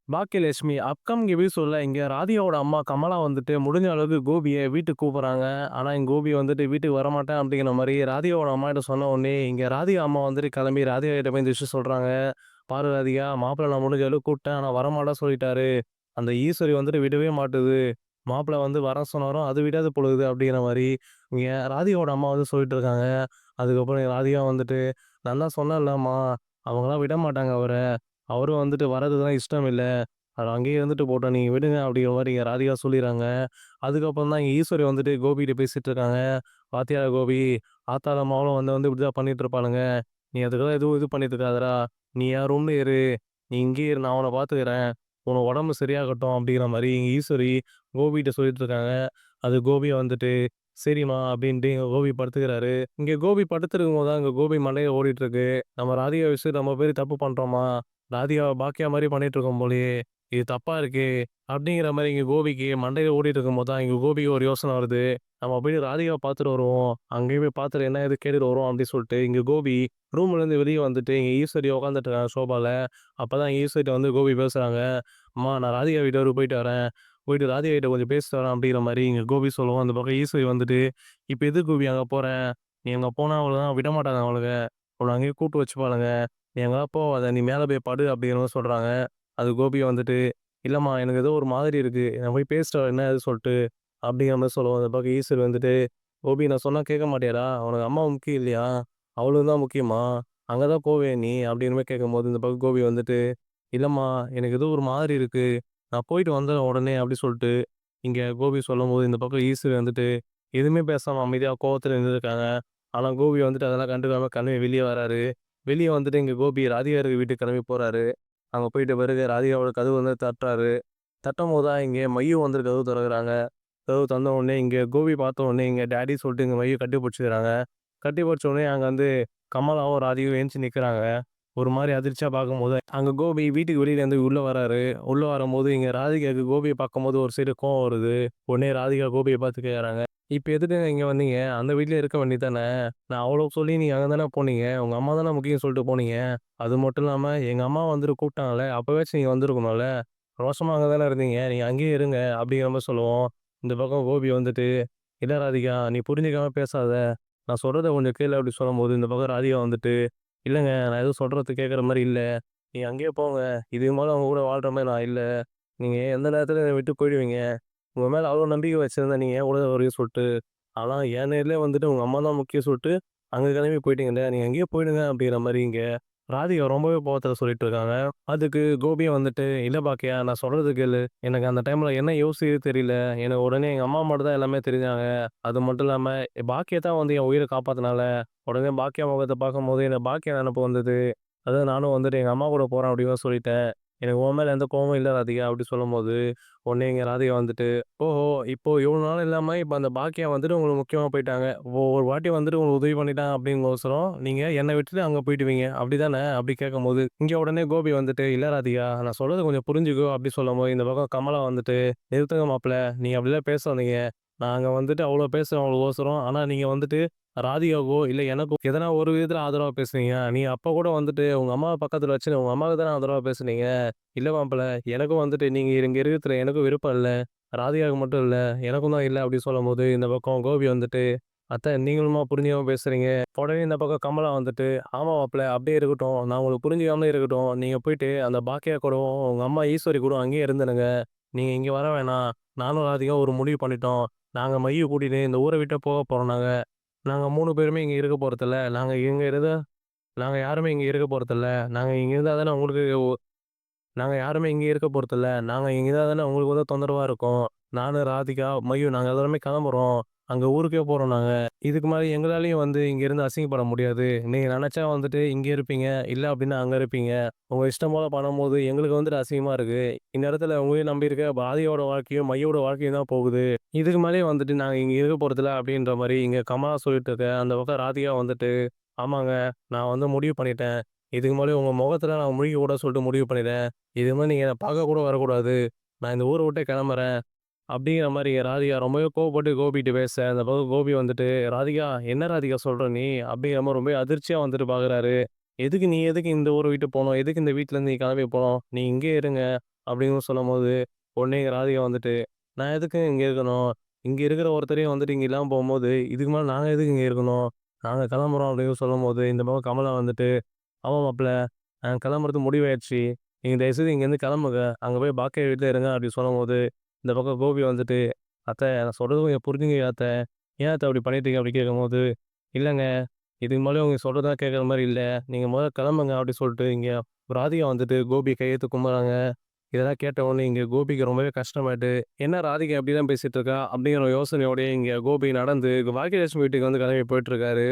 Baakiyalakshmi upcoming எபிசோட்ல இங்க ராதிகாவோட அம்மா கமலா வந்துட்டு முடிஞ்ச அளவுக்கு கோபிய வீட்டுக்கு கூப்பிடுறாங்க. ஆனா, இங்க கோபி வந்துட்டு வீட்டுக்கு வரமாட்டேன் அப்படிங்கிற மாரி ராதிகாவோட அம்மாகிட்ட சொன்ன உடனே, இங்க ராதிகா அம்மா வந்துட்டு கிளம்பி ராதிகா கிட்ட போய் இந்த விஷயம் சொல்றாங்க. "பாரு ராதிகா, மாப்பிள நான் முடிஞ்ச அளவுக்கு கூப்பிட்டேன். ஆனா வரமாட்டேன்னு சொல்லிட்டாரு. அந்த ஈஸ்வரி வந்துட்டு விடவே மாட்டுது. மாப்பிள வந்து வரேன் சொன்னாரும், அது விடாது பொழுது" அப்படிங்கிற மாரி இங்க ராதிகாவோட அம்மா வந்து சொல்லிட்டு இருக்காங்க. அதுக்கப்புறம் ராதிகா வந்துட்டு, "நான் தான் சொன்னேன்லம்மா, அவங்கலாம் விட மாட்டாங்க அவர. அவரும் வந்துட்டு வரதுதான் இஷ்டம் இல்ல. அது அங்கேயே இருந்துட்டு போட்டோம். நீங்க விடுங்க" அப்படிங்கிற மாரி இங்க ராதிகா சொல்லிர்றாங்க. அதுக்கப்புறம் தான் இங்க ஈஸ்வரி வந்துட்டு கோபிகிட்ட பேசிட்டு இருக்காங்க. "பாத்தியாடா கோபி, ஆத்தாளும் அம்மாவும் வந்து வந்து இப்படிதான் பண்ணிட்டு இருப்பாளுங்க. நீ அதுக்கெல்லாம் எதுவும் இது பண்ணிட்டு இருக்காதடா. நீ என் ரூம்ல இரு. நீ இங்கேயே இரு. நான் உன்ன பாத்துக்கிறேன். உனக்கு உடம்பு சரியாகட்டும்" அப்படிங்கிற மாரி இங்க ஈஸ்வரி கோபிகிட்ட சொல்லிட்டு இருக்காங்க. அது கோபி வந்துட்டு, "சரிம்மா" அப்படின்ட்டு இங்க கோபி படுத்துக்கிறாரு. இங்க கோபி படுத்திருக்கும்போது தான் இங்க கோபி மண்டையில ஓடிட்டு இருக்கு. "நம்ம ராதிகா விஷயத்துல நம்ம பேரு தப்பு பண்றோமா? ராதிகாவ பாக்கியா மாரி பண்ணிட்டு இருக்கோம் போலயே! இது தப்பா இருக்கே!" அப்படிங்கிற மாரி இங்க கோபிக்கு மண்டையில ஓடிட்டு இருக்கும்போது தான், இங்க கோபிக்கு ஒரு யோசனை வருது. "நம்ம போய் ராதிகாவ பார்த்துட்டு வருவோம். அங்கேயும் போய் பார்த்துட்டு என்ன ஏது கேட்டுட்டு வருவோம்" அப்படின்னு சொல்லிட்டு, இங்க கோபி ரூம்லேருந்து வெளிய வந்துட்டு, இங்க ஈஸ்வரி உட்காந்துட்டு இருக்காங்க சோபால. அப்பதான் ஈஸ்வரிட்ட வந்து கோபி பேசுறாங்க. "அம்மா நான் ராதிகா வீட்டு வரைக்கும் போயிட்டு வரேன். போயிட்டு ராதிகா கிட்ட கொஞ்சம் பேசிட்டு வரேன்" அப்படிங்கிற மாரி இங்க கோபி சொல்லவும், அந்த பக்கம் ஈஸ்வரி வந்துட்டு, "இப்ப எதுக்கு கோபி அங்க போற? நீ அங்க போனா அவ்வளோதான் விடமாட்டாங்க அவளுங்க. உன்ன அங்கேயே கூட்டு வச்சுப்பாளுங்க. நீ அங்கலாம் போவாத. நீ மேல போய் படு" அப்படிங்கிற மாரி சொல்றாங்க. அது கோபி வந்துட்டு, "இல்லம்மா எனக்கு ஏதோ ஒரு மாதிரி இருக்கு. நான் போய் பேசிட்டு வரேன் என்ன ஏதுன்னு சொல்லிட்டு" அப்படிங்கிற மாரி சொல்லவும், அந்த பக்கம் ஈஸ்வரி வந்துட்டு, "கோபி நான் சொன்னா கேட்க மாட்டியாடா? உனக்கு அம்மா முக்கியம் இல்லையா? அவளும் தான் முக்கியமா? அங்க தான் போவியா நீ?" அப்படிங்கிற மாரி கேட்கும்போது, இந்த பக்கம் கோபி வந்துட்டு, "இல்லம்மா எனக்கு ஏதோ ஒரு மாதிரி இருக்கு. நான் போயிட்டு வந்துர்றேன் உடனே" அப்படி சொல்லிட்டு, இங்க கோபி சொல்லும்போது, இந்த பக்கம் ஈஸ்வரி வந்துட்டு எதுவுமே பேசாம அமைதியா கோவத்துல நின்னுருக்காங்க. ஆனா கோபி வந்துட்டு அதெல்லாம் கண்டுக்காம கிளம்பி வெளிய வராரு. வெளிய வந்துட்டு இங்க கோபி ராதிகா இருக்க வீட்டுக்கு கிளம்பி போறாரு. அங்க போயிட்ட பிறகு ராதிகாவோட கதவு வந்து தட்டுறாரு. தட்டும்போது தான் இங்க மயு வந்து கதவு தொறக்குறாங்க. கதவு தொறந்த உடனே இங்க கோபி பார்த்த உடனே இங்க டாடி சொல்லிட்டு இங்க மயு கட்டி பிடிச்சுக்கிறாங்க. கட்டி பிடிச்ச உடனே அங்க வந்து கமலாவும், ராதிகாவும் எந்திச்சு நிக்கிறாங்க. ஒரு மாரி அதிர்ச்சியா பார்க்கும்போது, அங்க கோபி வீட்டுக்கு வெளியிலேருந்து உள்ள வராரு. உள்ள வரும்போது இங்க ராதிகாக்கு கோபிய பார்க்கும்போது ஒரு சைடு கோவம் வருது. உடனே ராதிகா கோபிய பார்த்து கேட்குறாங்க, "இப்ப எதுக்குங்க இங்க வந்தீங்க? அந்த வீட்லயே இருக்க வேண்டியது தானே? நான் அவ்வளோ சொல்லி நீங்க அங்க தானே போனீங்க. உங்க அம்மா தானே முக்கியம்னு சொல்லிட்டு போனீங்க. அது மட்டும் இல்லாம எங்க அம்மா வந்துட்டு கூப்பிட்டாங்கல்ல, அப்பவாச்சும் நீங்க வந்திருக்கணும்ல. ரோஷமா அங்க தானே இருந்தீங்க. நீங்க அங்கேயே இருங்க" அப்படிங்கிற மாரி சொல்லவும், இந்த பக்கம் கோபி வந்துட்டு, "இல்ல ராதிகா, நீ புரிஞ்சுக்காம பேசாத. நான் சொல்றத கொஞ்சம் கேளு" அப்படி சொல்லும்போது, இந்த பக்கம் ராதிகா வந்துட்டு, "இல்லங்க நான் எதுவும் சொல்றது கேட்கற மாரி இல்ல. நீங்க அங்கேயே போங்க. இதுக்கு மேல அவங்க கூட வாழ்ற மாரி நான் இல்ல. நீங்க எந்த நேரத்துல என்னை விட்டு போயிடுவீங்க. உங்க மேல அவ்வளோ நம்பிக்கை வச்சிருந்தேன். நீங்க என் கூட வருவீங்கன்னு சொல்லிட்டு. ஆனா என் நேர்லயே வந்துட்டு உங்க அம்மா தான் முக்கியம் சொல்லிட்டு, அங்க கிளம்பி போயிட்டீங்கல்ல. நீங்க அங்கேயே போயிடுங்க" அப்படிங்கிற மாரி இங்க ராதிகா ரொம்பவே கோவத்துல சொல்லிட்டு இருக்காங்க. அதுக்கு கோபியும் வந்துட்டு, "இல்ல பாக்கியா நான் சொல்றத கேளு. எனக்கு அந்த டைம்ல என்ன யோசிச்சது தெரியல. எனக்கு உடனே எங்க அம்மா மட்டும் தான் எல்லாமே தெரிஞ்சாங்க. அது மட்டும் இல்லாம பாக்கியா தான் வந்து என் உயிர காப்பாத்துனால. உடனே பாக்கியா முகத்த பார்க்கும்போது எனக்கு பாக்கியா நெனப்பு வந்தது. அதான் நானும் வந்துட்டு எங்க அம்மா கூட போறேன்" அப்படின்னு சொல்லிட்டேன். "எனக்கு உன் மேல எந்த கோவமும் இல்ல ராதிகா" அப்படி சொல்லும்போது, உடனே இங்க ராதிகா வந்துட்டு, "ஓஹோ! இப்போ இவ்வளோ நாள் இல்லாம இப்ப அந்த பாக்கியா வந்துட்டு உங்களுக்கு முக்கியமா போயிட்டாங்க. ஒரு வாட்டி வந்துட்டு உங்களுக்கு உதவி பண்ணிட்டாங்க அப்படிங்கோசரம், நீங்க என்ன விட்டுட்டு அங்க போயிடுவீங்க. அப்படிதானே?" அப்படி கேட்கும்போது, இங்க உடனே கோபி வந்துட்டு, "இல்ல ராதிகா, நான் சொல்றத கொஞ்சம் புரிஞ்சுக்கோ" அப்படி சொல்லும்போது, இந்த பக்கம் கமலா வந்துட்டு, "நிறுத்துங்க மாப்ள. நீங்க அப்படிலாம் பேசாதீங்க. நாங்க வந்துட்டு அவ்வளோ பேசுறோம் அவளுக்கோசரம். ஆனா நீங்க வந்துட்டு ராதிகாவோ, இல்ல எனக்கோ எதனா ஒரு விதத்துல ஆதரவா பேசுனீங்க. நீங்க அப்ப கூட வந்துட்டு உங்க அம்மாவ பக்கத்துல வச்சுன்னு உங்க அம்மாவுக்கு தானே ஆதரவா பேசுனீங்க. இல்ல மாப்பிள, எனக்கும் வந்துட்டு நீங்க இங்க இருக்கிறதுல எனக்கும் விருப்பம் இல்ல. ராதிகாவுக்கு மட்டும் இல்ல, எனக்கும் தான் இல்ல" அப்படி சொல்லும்போது, இந்த பக்கம் கோபி வந்துட்டு, "அத்த நீங்களுமா புரிஞ்சுக்காம பேசுறீங்க?" உடனே இந்த பக்கம் கமலா வந்துட்டு, "ஆமா மாப்ள அப்படியே இருக்கட்டும். நான் உங்களுக்கு புரிஞ்சுக்காமலே இருக்கட்டும். நீங்க போயிட்டு அந்த பாக்கியா கூடவும், உங்க அம்மா ஈஸ்வரி கூடவும் அங்கேயே இருந்துருங்க. நீங்க இங்க வர வேணாம். நானும் ராதிகாவும் ஒரு முடிவு பண்ணிட்டோம். நாங்க மைய கூட்டிட்டு இந்த ஊர விட்டே போக போறோம் நாங்க. நாங்க 3 பேருமே இங்க இருக்க போறதில்ல. நாங்க யாருமே இங்க இருக்க போறதில்ல. நாங்க இங்க இருந்தா தானே உங்களுக்கு நாங்க யாருமே இங்க இருக்க போறதில்ல. நாங்க இங்க இருந்தா தானே உங்களுக்கு வந்து தொந்தரவா இருக்கும். நானு, ராதிகா, மயூ நாங்க எல்லாருமே கிளம்புறோம். அங்க ஊருக்கே போறோம் நாங்க. இதுக்கு மேல எங்களாலயும் வந்து இங்க இருந்து அசிங்கப்பட முடியாது. நீங்க நெனச்சா வந்துட்டு இங்க இருப்பீங்க. இல்ல அப்டின்னா அங்க இருப்பீங்க. உங்க இஷ்டம் போல பண்ணும்போது எங்களுக்கு வந்துட்டு அசிங்கமா இருக்கு. இந்த இடத்துல உங்களையும் நம்பி இருக்க ராதிகாவோட வாழ்க்கையும், மையோட வாழ்க்கையும் தான் போகுது. இதுக்கு மேலயும் வந்துட்டு நாங்க இங்க இருக்க போறதில்ல அப்டின்ற மாரி இங்க கமலா சொல்லிட்டு இருக்க. அந்த பக்கம் ராதிகா வந்துட்டு, "ஆமாங்க. நான் வந்து முடிவு பண்ணிட்டேன். இதுக்கு மேலயும் உங்க முகத்துல நான் முழிக்கக்கூடாதுன்னு சொல்லிட்டு முடிவு பண்ணிட்டேன். இது மாரி நீங்க என்ன பார்க்க கூட வரக்கூடாது. நான் இந்த ஊர விட்டே கிளம்புறேன்." அப்படிங்கிற மாரி ராதிகா ரொம்பவே கோவப்பட்டு கோபிட்ட பேச, அந்த பக்கம் கோபி வந்துட்டு, "ராதிகா, என்ன ராதிகா சொல்ற நீ?" அப்படிங்கிற மாரி ரொம்ப அதிர்ச்சியா வந்துட்டு பார்க்குறாரு. "எதுக்கு நீ எதுக்கு இந்த ஊர விட்டு போணும்? எதுக்கு இந்த வீட்லருந்து நீ கிளம்பி போணும்? நீ இங்கேயே இருங்க. அப்படின்னு சொல்லும்போது, உடனே எங்க ராதிகா வந்துட்டு, "நான் எதுக்குங்க இங்க இருக்கணும்? இங்க இருக்கிற ஒருத்தரையும் வந்துட்டு இங்க இல்லாம போம்போது, இதுக்கு மேல நாங்க எதுக்கு இங்க இருக்கணும்? நாங்க கிளம்புறோம்." அப்படின்னு சொல்லும்போது, இந்த பக்கம் கமலா வந்துட்டு, "ஆமா மாப்ள, கிளம்புறது முடிவாயிருச்சு. நீங்க தயவுசெய்து இங்கேருந்து கிளம்புங்க. அங்க போய் பாக்கியா வீட்ல இருங்க." அப்படி சொல்லும்போது, இந்த பக்கம் கோபி வந்துட்டு, "அத்தை நான் சொல்றது கொஞ்சம் புரிஞ்சுக்கங்க அத்தை. ஏன் அத்தை அப்படி பண்ணிட்டீங்க?" அப்படி கேட்கும்போது, "இல்லங்க, இதுக்கு மேல உங்க சொல்றதெல்லாம் கேட்குற மாரி இல்ல. நீங்க மொதல்ல கிளம்புங்க." அப்படி சொல்லிட்டு இங்க ராதிகா வந்துட்டு கோபி கையெடுத்து கும்புறாங்க. இதெல்லாம் கேட்ட உடனே இங்க கோபிக்கு ரொம்பவே கஷ்டமாயிட்டு, "என்ன ராதிகா இப்படிலாம் பேசிட்டு இருக்கா?" அப்படிங்கிற யோசனையோடயே இங்க கோபி நடந்து பாக்கியலட்சுமி வீட்டுக்கு வந்து கிளம்பி போயிட்டுருக்காரு.